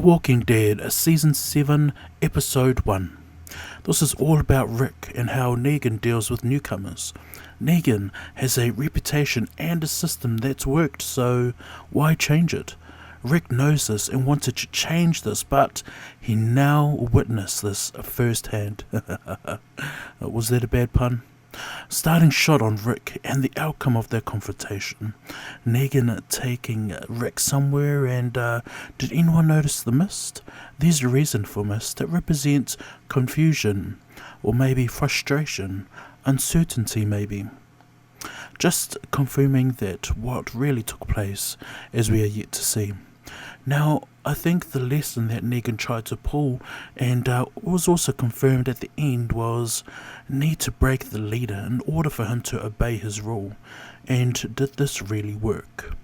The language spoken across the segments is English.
Walking Dead, Season 7, Episode 1. This is all about Rick and how Negan deals with newcomers. Negan has a reputation and a system that's worked, so why change it? Rick knows this and wanted to change this, but he now witnessed this firsthand. Was that a bad pun? Starting shot on Rick and the outcome of their confrontation. Negan taking Rick somewhere, and did anyone notice the mist? There's a reason for mist. It represents confusion, or maybe frustration, uncertainty maybe. Just confirming that what really took place, as we are yet to see. Now, I think the lesson that Negan tried to pull, and was also confirmed at the end, was need to break the leader in order for him to obey his rule. And did this really work?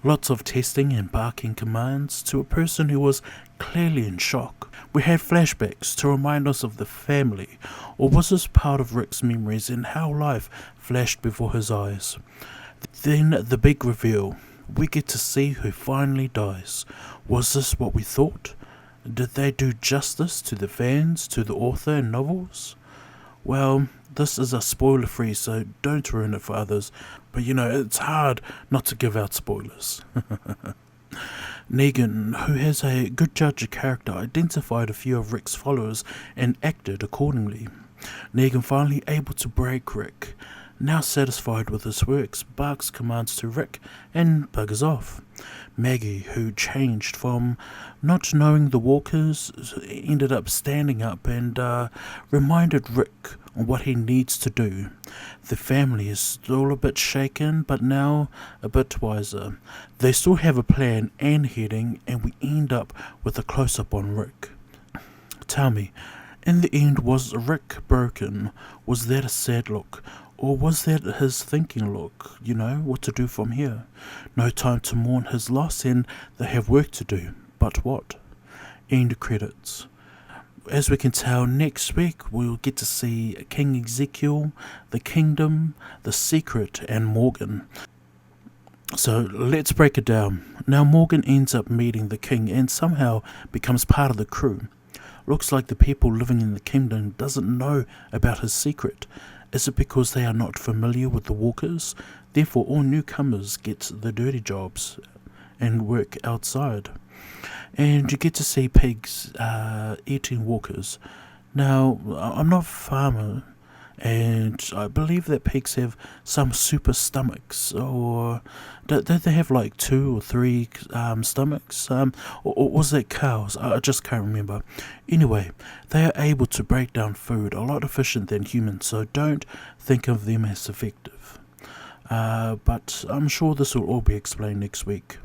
Lots of testing and barking commands to a person who was clearly in shock. We had flashbacks to remind us of the family, or was this part of Rick's memories and how life flashed before his eyes? Then the big reveal. We get to see who finally dies. Was this what we thought? Did they do justice to the fans, to the author and novels? Well, this is a spoiler free, so don't ruin it for others. But it's hard not to give out spoilers. Negan, who has a good judge of character, identified a few of Rick's followers and acted accordingly. Negan finally able to break Rick. Now satisfied with his works, barks commands to Rick and buggers off. Maggie, who changed from not knowing the walkers, ended up standing up and reminded Rick on what he needs to do. The family is still a bit shaken, but now a bit wiser. They still have a plan and heading, and we end up with a close-up on Rick. Tell me, in the end, was Rick broken? Was that a sad look? Or was that his thinking look, what to do from here? No time to mourn his loss, and they have work to do. But what? End credits. As we can tell, next week we'll get to see King Ezekiel, the Kingdom, the Secret, and Morgan. So let's break it down. Now Morgan ends up meeting the king and somehow becomes part of the crew. Looks like the people living in the kingdom doesn't know about his secret. Is it because they are not familiar with the walkers? Therefore all newcomers get the dirty jobs and work outside. And you get to see pigs eating walkers. Now, I'm not a farmer, and I believe that pigs have some super stomachs, or don't they have like 2 or 3 stomachs, or was that cows? I just can't remember. Anyway, they are able to break down food a lot efficient than humans, so don't think of them as effective. But I'm sure this will all be explained next week.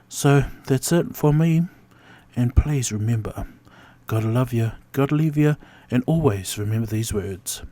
So that's it for me, and please remember, gotta love you, gotta leave you, and always remember these words.